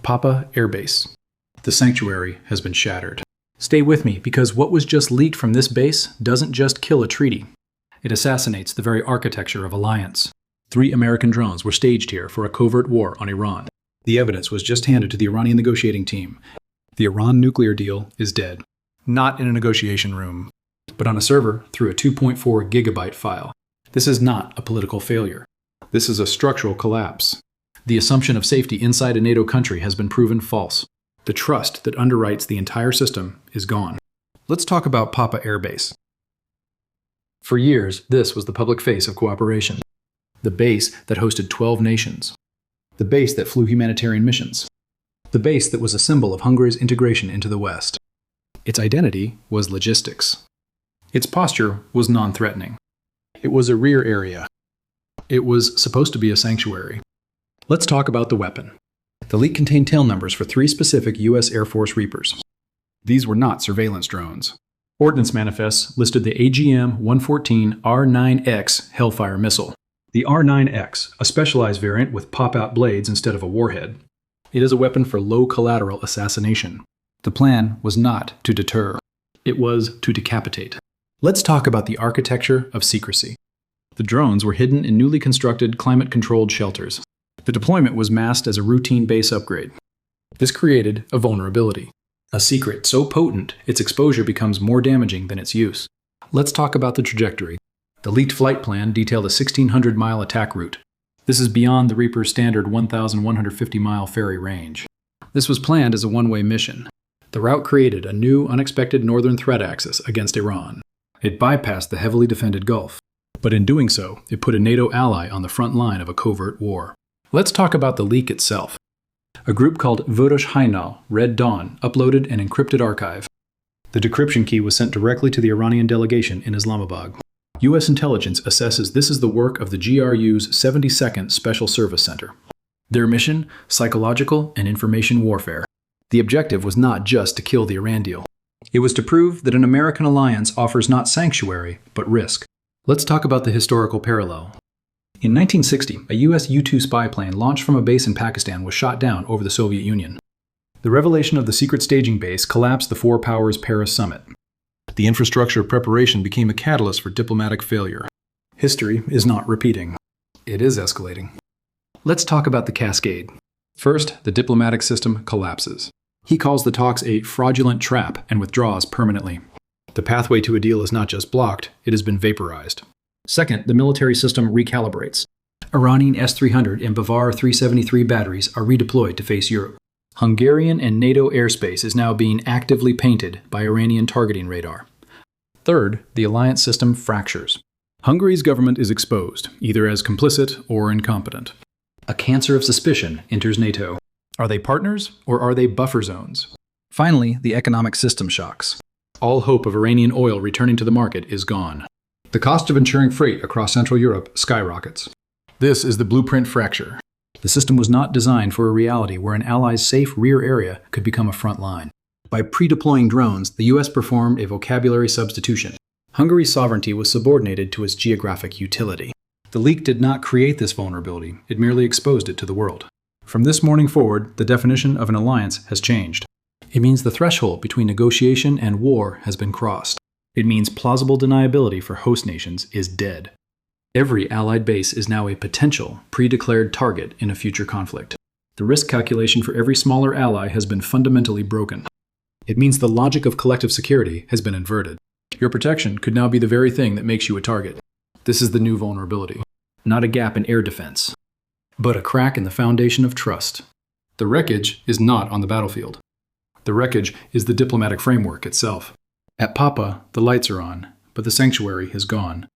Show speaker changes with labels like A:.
A: Pápa Air Base. The sanctuary has been shattered. Stay with me, because what was just leaked from this base doesn't just kill a treaty. It assassinates the very architecture of alliance. 3 American drones were staged here for a covert war on Iran. The evidence was just handed to the Iranian negotiating team. The Iran nuclear deal is dead. Not in a negotiation room, but on a server through a 2.4 gigabyte file. This is not a political failure. This is a structural collapse. The assumption of safety inside a NATO country has been proven false. The trust that underwrites the entire system is gone. Let's talk about Pápa Air Base. For years, this was the public face of cooperation. The base that hosted 12 nations. The base that flew humanitarian missions. The base that was a symbol of Hungary's integration into the West. Its identity was logistics. Its posture was non-threatening. It was a rear area. It was supposed to be a sanctuary. Let's talk about the weapon. The leak contained tail numbers for 3 specific U.S. Air Force Reapers. These were not surveillance drones. Ordnance manifests listed the AGM-114 R9X Hellfire missile. The R9X, a specialized variant with pop-out blades instead of a warhead. It is a weapon for low-collateral assassination. The plan was not to deter. It was to decapitate. Let's talk about the architecture of secrecy. The drones were hidden in newly constructed climate-controlled shelters. The deployment was masked as a routine base upgrade. This created a vulnerability. A secret so potent, its exposure becomes more damaging than its use. Let's talk about the trajectory. The leaked flight plan detailed a 1,600-mile attack route. This is beyond the Reaper's standard 1,150-mile ferry range. This was planned as a one-way mission. The route created a new, unexpected northern threat axis against Iran. It bypassed the heavily defended Gulf. But in doing so, it put a NATO ally on the front line of a covert war. Let's talk about the leak itself. A group called Vörös Hajnal, Red Dawn, uploaded an encrypted archive. The decryption key was sent directly to the Iranian delegation in Islamabad. U.S. intelligence assesses this is the work of the GRU's 72nd Special Service Center. Their mission? Psychological and information warfare. The objective was not just to kill the Iran deal. It was to prove that an American alliance offers not sanctuary, but risk. Let's talk about the historical parallel. In 1960, a U.S. U-2 spy plane launched from a base in Pakistan was shot down over the Soviet Union. The revelation of the secret staging base collapsed the four powers' Paris summit. The infrastructure of preparation became a catalyst for diplomatic failure. History is not repeating. It is escalating. Let's talk about the cascade. First, the diplomatic system collapses. He calls the talks a fraudulent trap and withdraws permanently. The pathway to a deal is not just blocked, it has been vaporized. Second, the military system recalibrates. Iranian S-300 and Bavar 373 batteries are redeployed to face Europe. Hungarian and NATO airspace is now being actively painted by Iranian targeting radar. Third, the alliance system fractures. Hungary's government is exposed, either as complicit or incompetent. A cancer of suspicion enters NATO. Are they partners, or are they buffer zones? Finally, the economic system shocks. All hope of Iranian oil returning to the market is gone. The cost of insuring freight across Central Europe skyrockets. This is the blueprint fracture. The system was not designed for a reality where an ally's safe rear area could become a front line. By pre-deploying drones, the U.S. performed a vocabulary substitution. Hungary's sovereignty was subordinated to its geographic utility. The leak did not create this vulnerability, it merely exposed it to the world. From this morning forward, the definition of an alliance has changed. It means the threshold between negotiation and war has been crossed. It means plausible deniability for host nations is dead. Every allied base is now a potential, pre-declared target in a future conflict. The risk calculation for every smaller ally has been fundamentally broken. It means the logic of collective security has been inverted. Your protection could now be the very thing that makes you a target. This is the new vulnerability. Not a gap in air defense, but a crack in the foundation of trust. The wreckage is not on the battlefield. The wreckage is the diplomatic framework itself. At Pápa, the lights are on, but the sanctuary has gone.